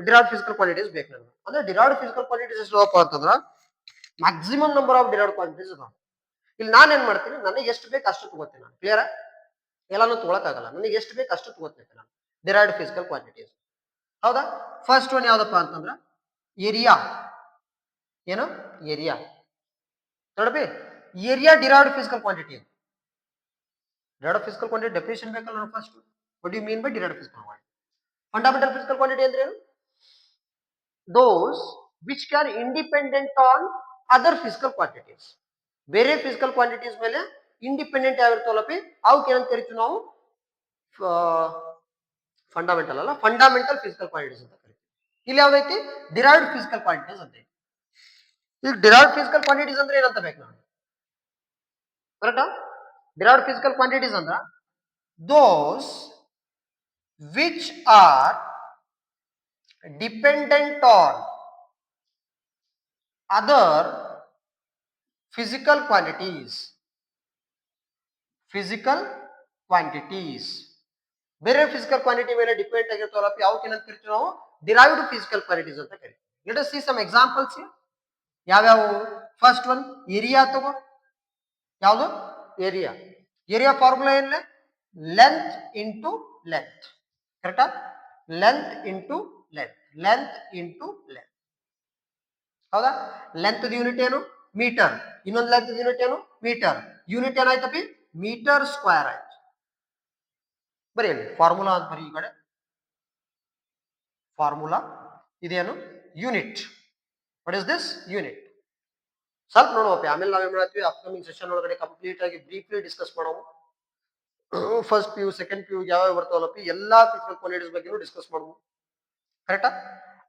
Speaker 1: derived physical quantities ಬೇಕು ನಮ್ಗೆ. ಅಂದ್ರೆ ಡಿರೈವ್ಡ್ ಫಿಸಿಕಲ್ ಕ್ವಾಂಟಿಟೀಸ್ ಎಷ್ಟಪ್ಪ ಅಂತಂದ್ರ maximum number of derived quantities ಅದಾವ. ಇಲ್ಲಿ ನಾನು ಏನ್ ಮಾಡ್ತೀನಿ? ನನಗೆ ಎಷ್ಟು ಬೇಕು ಅಷ್ಟು ತಗೋತೀನಿ ನಾನು. ಕ್ಲಿಯರ್? ಎಲ್ಲಾನು ತಗೊಳಕ್ಕಾಗಲ್ಲ. ನನಗೆ ಎಷ್ಟು ಬೇಕು ಅಷ್ಟು ತಗೋತೀನಿ ನಾನು ಡಿರೈವ್ಡ್ ಫಿಸಿಕಲ್ ಕ್ವಾಂಟಿಟೀಸ್. ಹೌದಾ? ಫಸ್ಟ್ ಒನ್ ಯಾವ್ದಪ್ಪ ಅಂತಂದ್ರ ಏರಿಯಾ. ಏನು? ಏರಿಯಾ. ನೋಡಬಿ, area derived physical quantity. Derived physical quantity definition ಬೇಕಲ್ಲ first. What you mean by derived physical quantity? Fundamental physical quantity ಅಂದ್ರೆ ಏನು? Those which can independent on other physical quantities. ಬೇರೆ physical quantities ಮೇಲೆ independent ಯಾವಿರ್ತಾವಲ್ಲಪಿ ಅವಕ್ಕೆ ಏನಂತ ಕರಿತೀವಿ ನಾವು? ಫಂಡಮೆಂಟಲ್ ಅಲ್ಲ, ಫಂಡಮೆಂಟಲ್ ಫಿಸಿಕಲ್ ಕ್ವಾಂಟಿಟೀಸ್ ಅಂತ ಕರಿತೀವಿ. ಇಲ್ಲಿ ಯಾವ್ದೈತಿ? ಡಿರೈವ್ಡ್ ಫಿಸಿಕಲ್ ಕ್ವಾಂಟಿಟೀಸ್ ಅಂತ. ಈಗ ಡಿರೈವ್ಡ್ ಫಿಸಿಕಲ್ ಕ್ವಾಂಟಿಟೀಸ್ ಅಂದ್ರೆ ಏನಂತ ಬೇಕು ನಾನು? ಕರೆಕ್ಟಾ? ಡಿರೈವ್ಡ್ ಫಿಸಿಕಲ್ ಕ್ವಾಂಟಿಟೀಸ್ ಅಂದ್ರ those which are dependent on other physical quantities. Physical quantities ಬೇರೆ ಫಿಸಿಕಲ್ ಕ್ವಾಂಟಿಟಿ ಮೇಲೆ ಡಿಪೆಂಡ್ ಆಗಿರ್ತಾವಲ್ಲ, ಯಾವಕ್ಕೆ ಏನಂತ ಕರಿತೀವಿ ನಾವು? ಡಿರೈವ್ಡ್ ಫಿಸಿಕಲ್ ಕ್ವಾಂಟಿಟೀಸ್ ಅಂತ ಕರಿತೀವಿ. Let us see some examples. ಯಾವ್ಯಾವು? ಫಸ್ಟ್ ಒನ್ ಏರಿಯಾ ತಗೋ. ಯಾವುದು? ಏರಿಯಾ. ಏರಿಯಾ ಫಾರ್ಮುಲಾ ಏನಿಲ್ಲ? Length into length. ಕರೆಕ್ಟಾ? Length into length. Length into length. ಹೌದಾ? ಲೆಂತ್ ಯೂನಿಟ್ ಏನು? ಮೀಟರ್. ಇನ್ನೊಂದು ಲೆಂತ್ ಯೂನಿಟ್ ಏನು? ಮೀಟರ್. ಯೂನಿಟ್ ಏನಾಯ್ತಪಿ? ಮೀಟರ್ ಸ್ಕ್ವೇರ್ ಆಯ್ತು. ಬರೀ ಫಾರ್ಮುಲಾ ಅಂತ ಬರೀ ಈ ಕಡೆ. ಫಾರ್ಮುಲಾ ಇದೇನು? Unit. What is this? Unit. ಸ್ವಲ್ಪ ನೋಡುವಪ್ಪ, ಆಮೇಲೆ ನಾವೇನ್ ಮಾಡ್ತೀವಿ ಅಪ್ಕಮಿಂಗ್ ಸೆಷನ್ ಒಳಗಡೆ ಕಂಪ್ಲೀಟ್ ಆಗಿ ಬ್ರೀಫ್ಲಿ ಡಿಸ್ಕಸ್ ಮಾಡೋವು. ಫಸ್ಟ್ PU ಸೆಕೆಂಡ್ PU ಯಾವ್ಯಾವ ಬರ್ತಾವಲ್ಲಪಿ ಎಲ್ಲಾ ಫಿಸಿಕಲ್ ಕ್ವಾಂಟಿಟೀಸ್ ಬಗ್ಗೆ ಡಿಸ್ಕಸ್ ಮಾಡುವು. ಕರೆಕ್ಟಾ?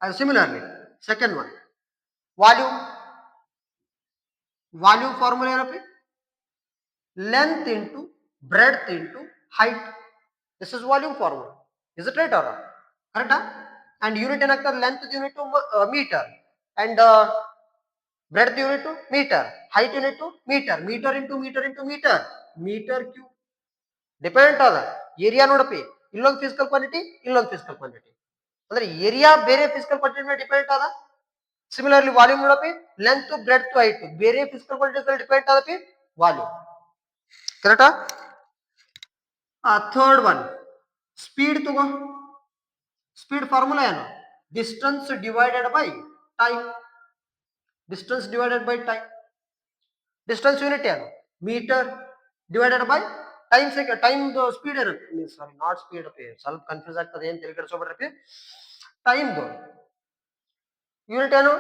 Speaker 1: And similarly second one volume. Volume formula ಏನಪ್ಪಿ? Length into breadth into height. This is volume formula. Is it right or? ಕರೆಕ್ಟಾ? ಅಂಡ್ ಯೂನಿಟ್ ಏನಾಗ್ತದೆ? Length unit metre and breadth unit metre, height unit metre. Metre into metre into metre, metre cube. Dependent ಅದ. Area ನೋಡಪ್ಪಿ, ಇಲ್ಲೊಂದು physical quantity, ಇಲ್ಲೊಂದು physical quantity. ಅಂದ್ರೆ area ಬೇರೆ physical quantity ಮೇಲೆ depend ಅದ. ಸಿಮಿಲರ್ಲಿ ವಾಲ್ಯೂಮ್ ನೋಡಪ್ಪಿ, ಲೆಂತ್ ಬ್ರೆಡ್ತ್ ಹೈಟ್ ಬೇರೆ ಫಿಸಿಕಲ್ ಕ್ವಾಂಟಿಟಿ ಮೇಲೆ ಡಿಪೆಂಡ್ ಅದಪ್ಪಿ ವಾಲ್ಯೂಮ್. ಕರೆಕ್ಟಾ? ಥರ್ಡ್ ಒನ್ ಸ್ಪೀಡ್ ತಗೋ. ಸ್ಪೀಡ್ ಫಾರ್ಮುಲಾ ಏನು? Distance divided by time. Distance divided by time. Distance unit ಏನು? Metre divided by time second. Time speed ಇರುತ್ತೆ, sorry not speed ಅಪ್ಪಿ, ಸ್ವಲ್ಪ ಕನ್ಫ್ಯೂಸ್ ಆಗ್ತದೆ, ಏನ್ ತಲೆ ಕೆಡಿಸ್ಕೊಬೇಡ್ರಿ. ಟೈಮ್ ಯೂನಿಟ್ ಏನು?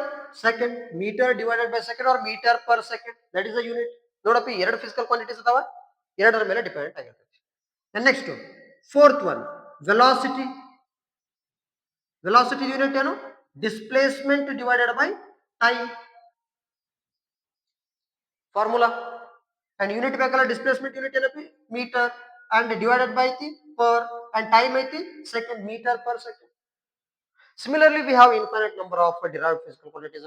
Speaker 1: Second. Metre divided by second or metre per second, that is the unit. ನೋಡಪ್ಪಿ, ಎರಡು ಫಿಸಿಕಲ್ ಕ್ವಾಂಟಿಟೀಸ್ ಅದಾವ, ಎರಡರ ಮೇಲೆ ಡಿಪೆಂಡ್ ಆಗಿರ್ತೈತಿ. Next fourth one velocity. Velocity unit ಏನು? displacement divided by time formula. And unit ಬೇಕಲ್ಲ displacement unit ಏನಪ್ಪಿ meter and divided by the per and time ಐತಿ second meter per second. Similarly, we have infinite number of derived physical quantities.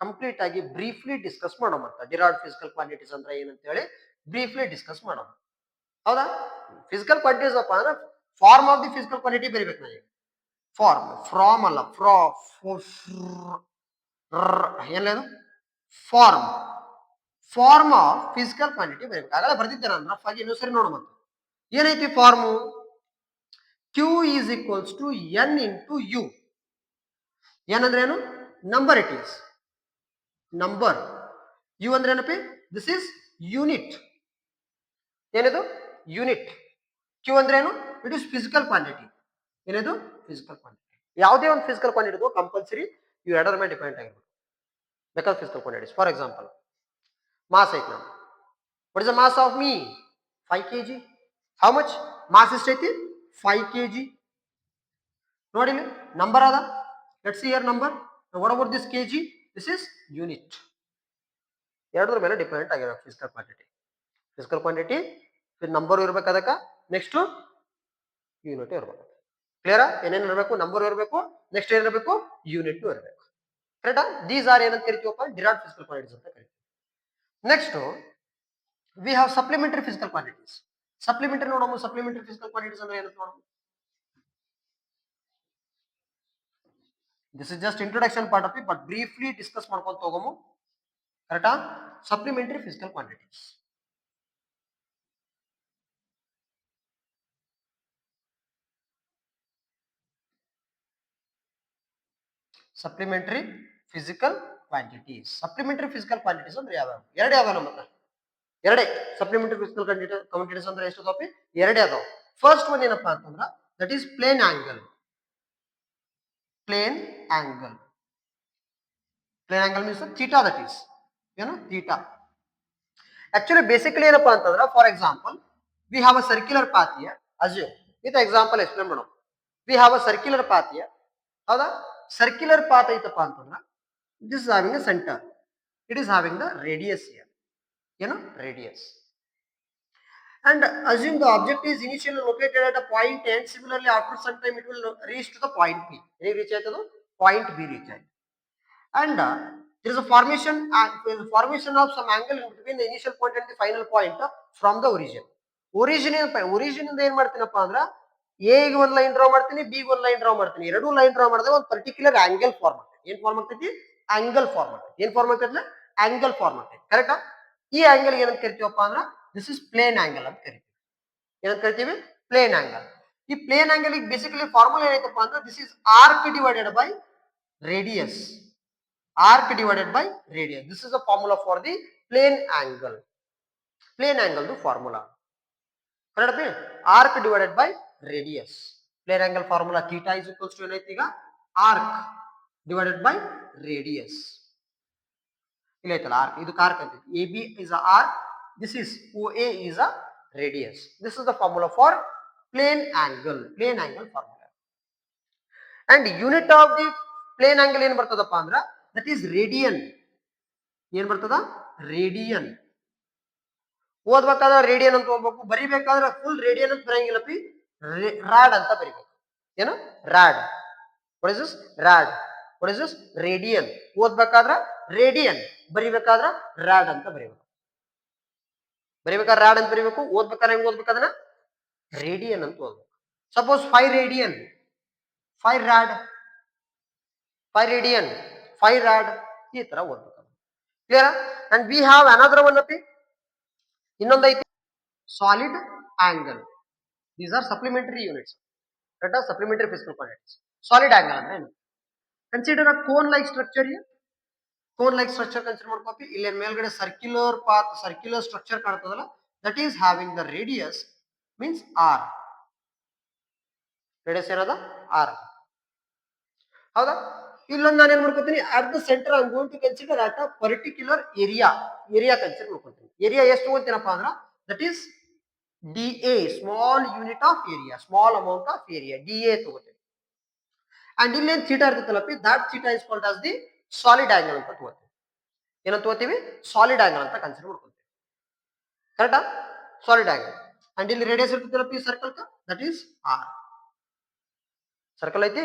Speaker 1: Complete ಆಗಿ briefly discuss ಮಾಡೋಣ ಅಂತ derived physical quantities ಅಂದ್ರೆ ಏನಂತ ಹೇಳಿ briefly discuss ಮಾಡೋಣ. ಹೌದಾ? Physical quantities ಅಪ್ಪ ಅಂದ್ರೆ form of the physical quantity ಬರೀಬೇಕು ನಾವು. ಫಾರ್ಮ್ ಫ್ರಾಮ್ ಅಲ್ಲ ಏನಿಲ್ಲ form form of physical quantity ಬರೀಬೇಕು. ಆಗಲೇ ಬರ್ತಿದ್ದೆ ನಾನು ರಫ್ ಆಗಿ ಇನ್ನೊಂದ್ಸರಿ ನೋಡೋಣ. ಏನೈತಿ form? Q is equals to N into U. N ಅಂದ್ರೆ ಏನು? Number it is number. U ಅಂದ್ರೆ ಏನಪ್ಪಿ? This is unit. ಏನಿದು? ಯೂನಿಟ್. ಕ್ಯೂ ಅಂದ್ರೆ ಏನು? It is physical quantity. ಏನಿದು? Physical quantity. ಯಾವುದೇ ಒಂದು ಫಿಸಿಕಲ್ ಕ್ವಾಂಟಿಟಿ ಕಂಪಲ್ಸರಿ ಇವು ಎರಡರ ಮೇಲೆ ಡಿಪೆಂಡ್ ಆಗಿರ್ಬೇಕು. ಬೇಕಾದ physical quantities. For example mass ಐತಿ ನಾನು. What is the mass of me? 5 kg. How much? Mass ಎಷ್ಟೈತಿ? 5 kg. ನೋಡಿ ನಂಬರ್ ಅದ. Let's see here number. What about this kg? This is unit. ಎರಡರ ಮೇಲೆ ಡಿಪೆಂಡ್ ಆಗಿರಬೇಕು physical quantity. Physical quantity number ಇರ್ಬೇಕು, ಅದಕ್ಕೆ ನೆಕ್ಸ್ಟ್ ಯೂನಿಟ್ ಇರಬೇಕು. ಕ್ಲಿಯರಾ? ಏನೇನು ಇರಬೇಕು? ನಂಬರ್ ಇರಬೇಕು, ನೆಕ್ಸ್ಟ್ ಏನಿರಬೇಕು? ಯೂನಿಟ್ ಇರಬೇಕು. ಕರೆಕ್ಟಾ? ದೀಸ್ ಆರ್ ಏನಂತ ಕರಿತೀವಪ್ಪ? ಡಿರೈವ್ಡ್ ಫಿಸಿಕಲ್ ಕ್ವಾಂಟಿಟೀಸ್ ಅಂತ ಕರಿತೀವಿ. Next we have supplementary physical quantities. Supplementary ನೋಡೋಣ. ಸಪ್ಲಿಮೆಂಟರಿ ಫಿಸಿಕಲ್ ಕ್ವಾಂಟಿಟೀಸ್ ಅಂದ್ರೆ ಏನಂತ ನೋಡೋಣ. This is just introduction part of it, but briefly discuss ಮಾಡ್ಕೊಂತ ಹೋಗೋಮು. ಕರೆಕ್ಟಾ? Supplementary physical quantities. Supplementary physical quantities. Supplementary physical quantities ಅಂದ್ರೆ ಯಾವ್ಯಾವ? ಎರಡೇ ಅದಾವ ನಮ್ಮ ಹತ್ರ. ಎರಡೇ ಸಪ್ಲಿಮೆಂಟರಿ ಫಿಸಿಕಲ್ ಕ್ವಾಂಟಿಟೀಸ್ ಅಂದ್ರೆ ಎಷ್ಟು ಅದಾವ? ಎರಡೇ ಅದಾವ. ಫಸ್ಟ್ ಒನ್ ಏನಪ್ಪಾ ಅಂತಂದ್ರ that is plane angle. Plane angle. Plane angle means theta. That is ಏನು? ಥೀಟಾ. ಆಕ್ಚುಲಿ ಬೇಸಿಕಲಿ ಏನಪ್ಪಾ ಅಂತಂದ್ರ for example we have a circular path here. Assume with example explain ಮಾಡೋಣ. We have a circular path here. ಹೌದಾ? Circular path ಐತಪ್ಪ ಅಂತಂದ್ರ this is having a centre. It is having the radius here. ಏನು? Radius. And assume the object is initially located at a point and similarly after some time it will reach to the point B. Any reach ಆಯ್ತದು? Point B reach ಆಯ್ತು. And there is a formation of some angle in between the initial point and the final point from the origin. Origin ಇಂದ ಏನ್ ಮಾಡ್ತೀನಪ್ಪ ಅಂದ್ರ A ಗೆ ಒಂದು line draw ಮಾಡ್ತೀನಿ, B ಗೆ ಒಂದು line draw ಮಾಡ್ತೀನಿ. ಎರಡೂ ಲೈನ್ ಡ್ರಾ ಮಾಡಿದ್ರೆ ಒಂದು ಪರ್ಟಿಕ್ಯುಲರ್ ಆಂಗಲ್ ಫಾರ್ಮ್ ಆಗ್ತದೆ. ಏನ್ ಫಾರ್ಮ್ ಆಗ್ತೈತಿ? ಆಂಗಲ್ ಫಾರ್ಮ್ ಆಗ್ತದೆ. ಏನ್ ಫಾರ್ಮ್ ಆಗ್ತೈತಿ? ಆಂಗಲ್ ಫಾರ್ಮ್ ಆಗ್ತೈತಿ. ಕರೆಕ್ಟಾ? ಈ ಆಂಗಲ್ ಏನಂತ ಕರಿತೀವಪ್ಪ ಅಂದ್ರ ದಿಸ್ ಇಸ್ ಪ್ಲೇನ್ ಆಂಗಲ್ ಅಂತ ಕರಿತೀವಿ. ಏನಂತ ಕರಿತೀವಿ? Plane angle. ಈ ಪ್ಲೇನ್ ಆಂಗಲ್ ಬೇಸಿಕಲಿ ಫಾರ್ಮುಲಾ ಏನೈತಪ್ಪ ಅಂದ್ರೆ this is arc divided by radius. Arc divided by radius. This is the formula for the plane angle. Plane angle formula correct? Arc divided by radius. Plane angle formula theta is equals to ಏನೈತಿ ಈಗ? Arc divided by radius. ಇಲ್ಲ ಐತಲ್ಲ arc. ಇದು arc ಅಂತ. A B is a arc. This is OA is a radius. This is the formula for plane angle. Plane angle formula. And unit of the plane angle ಏನು ಬರ್ತದಪ್ಪ ಅಂದ್ರ that is radian. ಏನ್ ಬರ್ತದ? Radian. ಓದ್ಬೇಕಾದ್ರೆ radian ಅಂತ ಓದ್ಬೇಕು. ಬರಿಬೇಕಾದ್ರೆ full radian ಅಂತ ಬರಂಗಿಲ್ಲಪ್ಪಿ, rod ಅಂತ ಬರಿಬೇಕು. ಏನು? Rad. What is this? Rad. What is this? Radian. ಓದ್ಬೇಕಾದ್ರ ರೇಡಿಯನ್, ಬರಿಬೇಕಾದ್ರ ರಾಡ್ ಅಂತ ಬರಿಬೇಕು. ಬರಿಬೇಕಾದ್ರೆ ರಾಡ್ ಅಂತ ಬರಿಬೇಕು. ಓದ್ಬೇಕಾದ್ರೆ ಹೆಂಗ್ ಓದ್ಬೇಕದನ್ನ? ರೇಡಿಯನ್ ಅಂತ ಓದ್ಬೇಕು. Suppose 5 radian, 5 rad, 5 radian, 5 rad, ಈ ತರ ಓದ್ಬೇಕು. Clear? And we have another one ಅಪಿ. ಇನ್ನೊಂದು ಐತಿ solid angle. These are supplementary units. ಕರೆಕ್ಟಾ? Supplementary physical quantities. Solid angle ಅಂದ್ರೆ ಏನು? Consider a cone like structure. Cone like structure consider ಮಾಡ್ಕೋಪಿ. ಇಲ್ಲಿ ಮೇಲ್ಗಡೆ ಸರ್ಕ್ಯುಲರ್ ಪಾತ್, ಸರ್ಕ್ಯುಲರ್ ಸ್ಟ್ರಕ್ಚರ್ ಕಾಣ್ತದಲ್ಲ, that is having the radius means R. Radius ಏನದ? R. ಹೌದಾ? ಇಲ್ಲೊಂದು ನಾನು ಏನ್ ಮಾಡ್ಕೊತೀನಿ, at the centre I am going to consider at a particular area. Area consider ಮಾಡ್ಕೊತೀನಿ. ಏರಿಯಾ ಎಷ್ಟು ತಗೋತೀನಪ್ಪ ಅಂದ್ರ that is DA, small unit of area, small amount of area, DA ತಗೋತೀನಿ. ಅಂಡ್ ಇಲ್ಲಿ ಏನ್ ಥೀಟಾ ಇರ್ತೈತಲ್ಲಪ್ಪಿ that theta is called as the solid angle ಅಂತ ತಗೋತೀವಿ. ಏನಂತ ತಗೋತೀವಿ? ಸಾಲಿಡ್ ಆಂಗಲ್ ಅಂತ ಕನ್ಸಿಡರ್ ಮಾಡ್ಕೊತೀವಿ. ಕರೆಕ್ಟಾ? Solid angle. ಅಂಡ್ ಇಲ್ಲಿ ರೇಡಿಯಸ್ ಇರ್ತೈತಲ್ಲಪ್ಪಿ circle that is R. Circle ಐತಿ,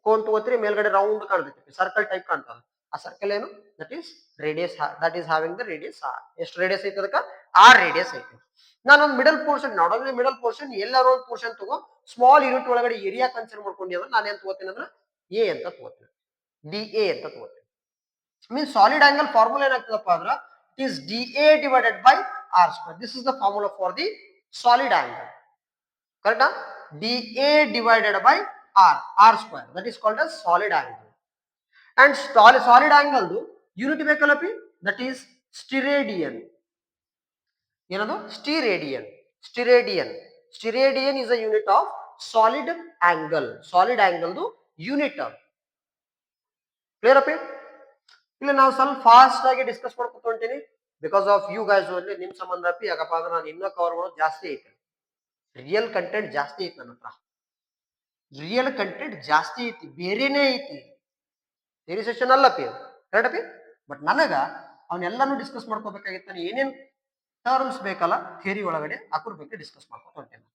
Speaker 1: ಕೋನ್ ತಗೋತೀರಿ, ಮೇಲ್ಗಡೆ ರೌಂಡ್ ಕಾಣ್ತೈತಿ, ಸರ್ಕಲ್ ಟೈಪ್ ಕಾಣ್ತದ. ಆ ಸರ್ಕಲ್ ಏನು? That is radius, that is having the radius R. ಎಷ್ಟು ರೇಡಿಯಸ್ ಐತಿ ಅದಕ್ಕೆ? ಆರ್ ರೇಡಿಯಸ್ ಐತಿ. ನಾನೊಂದು middle portion, not only middle portion, ಎಲ್ಲಾರು ಒಂದು ಪೋರ್ಷನ್ ತಗೋ, ಸ್ಮಾಲ್ ಯೂನಿಟ್ ಒಳಗಡೆ ಏರಿಯಾ ಕನ್ಸಿಡರ್ ಮಾಡ್ಕೊಂಡಿ ಅಂದ್ರೆ ನಾನು ಏನ್ ತಗೋತೀನಿ ಅಂದ್ರೆ ಎ ಅಂತ ತಗೋತೀನಿ, ಡಿ ಎ ಅಂತ ತಗೋತೀನಿ. ಮೀನ್ಸ್ ಸಾಲಿಡ್ ಆಂಗಲ್ ಫಾರ್ಮುಲಾ ಏನಾಗ್ತದಪ್ಪ ಅಂದ್ರೆ it is D A divided by R square. This is the formula for the solid angle. ಕರೆಕ್ಟಾ? D A divided by R, R square, that is called as solid angle. And solid angle unit ಬೇಕಲ್ಲಪಿ, that is steradian. ಏನದು? Steradian. Steradian. Steradian is a unit of solid angle. Solid angle unit. Clear ಅಪಿ? ಇಲ್ಲಿ ನಾವು ಸ್ವಲ್ಪ fast ಆಗಿ discuss ಮಾಡ್ಕೊತ ಹೊಂಟೀನಿ because of you guys. ಅಲ್ಲಿ ನಿಮ್ ಸಂಬಂಧ ಅಪಿ, ಯಾಕಪ್ಪ ಅಂದ್ರೆ ನಾನು ಇನ್ನೂ ಕವರ್ ಮಾಡೋದು ಜಾಸ್ತಿ ಐತೆ, ರಿಯಲ್ ಕಂಟೆಂಟ್ ಜಾಸ್ತಿ ಐತಿ ನನ್ನ ಹತ್ರ. ರಿಯಲ್ ಕಂಟೆಂಟ್ ಜಾಸ್ತಿ ಐತಿ, ಬೇರೆನೇ ಐತಿ, ಥಿಯರಿ ಸೆಷನ್ ಅಲ್ಲಪಿ, ಕರೆಕ್ಟ್ ಅಪಿ? ಬಟ್ ನನಗ ಅವನ್ನೆಲ್ಲಾನು ಡಿಸ್ಕಸ್ ಮಾಡ್ಕೋಬೇಕಾಗಿತ್ತು. ನಾನು ಏನೇನ್ ಟರ್ಮ್ಸ್ ಬೇಕಲ್ಲ ಥಿಯರಿ ಒಳಗಡೆ ಅದ್ರ ಬಗ್ಗೆ ಡಿಸ್ಕಸ್ ಮಾಡ್ಕೊತ ಹೊಂಟೇನೆ.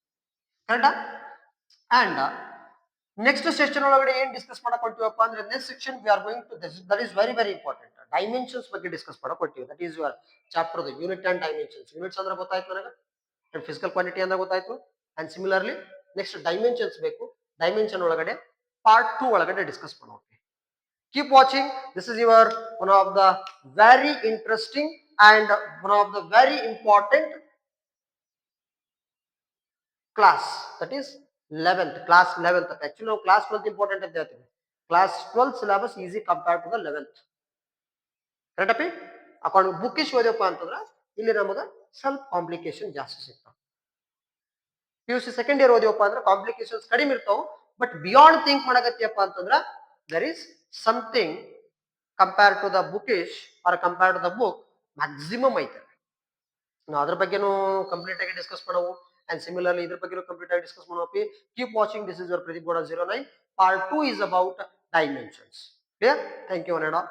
Speaker 1: ಕರೆಕ್ಟಾ? ಅಂಡ್ ನೆಕ್ಸ್ಟ್ ಸೆಕ್ಷನ್ ಒಳಗಡೆ ಏನ್ ಡಿಸ್ಕಸ್ ಮಾಡಕ್ ಹೊಂಟಿವಪ್ಪ ಅಂದ್ರೆ next section we are going to that is very very important. Dimensions ಬಗ್ಗೆ ಡಿಸ್ಕಸ್ ಮಾಡಕ್ ಹೊಂಟಿವಿ. That is your chapter unit and dimensions. Units ಅಂದ್ರೆ ಗೊತ್ತಾಯ್ತು ನನಗೆ, ಅಂಡ್ ಫಿಸಿಕಲ್ ಕ್ವಾಂಟಿಟಿ ಅಂದ್ರೆ ಗೊತ್ತಾಯ್ತು. ಅಂಡ್ ಸಿಮಿಲರ್ಲಿ ನೆಕ್ಸ್ಟ್ ಡೈಮೆನ್ಷನ್ಸ್ ಬೇಕು. ಡೈಮೆನ್ಷನ್ ಒಳಗಡೆ ಪಾರ್ಟ್ 2 ಒಳಗಡೆ ಡಿಸ್ಕಸ್ ಮಾಡೋಣ. Keep watching. This is your one of the very interesting and one of the very important class, that is 11th class. 11th actually ನಾವು class 12 important ಅಂತ ಹೇಳ್ತೀವಿ. Class 12 syllabus easy compared to the 11th. Correct ಅಪಿ? ಅಕೊಂಡು bookish ಓದಪ್ಪ ಅಂತಂದ್ರೆ ಇಲ್ಲಿ ನಮಗೆ ಸ್ವಲ್ಪ complication ಜಾಸ್ತಿ ಸಿಗ್ತಾವ. PUC ಸೆಕೆಂಡ್ ಇಯರ್ ಓದಿವಪ್ಪ ಅಂದ್ರೆ ಕಾಂಪ್ಲಿಕೇಶನ್ಸ್ ಕಡಿಮೆ ಇರ್ತಾವ. ಬಟ್ ಬಿಯಾಂಡ್ ಥಿಂಕ್ ಮಾಡಕತ್ತಿಯಪ್ಪ ಅಂತಂದ್ರೆ there is something compared to the bookish or compared to the book maximum ಐತೆ. ನಾವು ಅದ್ರ ಬಗ್ಗೆನೂ ಕಂಪ್ಲೀಟ್ ಆಗಿ ಡಿಸ್ಕಸ್ ಮಾಡೋವು. ಅಂಡ್ ಸಿಮಿಲರ್ಲಿ ಇದ್ರ ಬಗ್ಗೆ ಕಂಪ್ಲೀಟ್ ಆಗಿ ಡಿಸ್ಕಸ್ ಮಾಡೋವಿ. Keep watching. This is your Pradeep Gowda 09. Part 2 is about dimensions. Clear? Thank you, Ananda.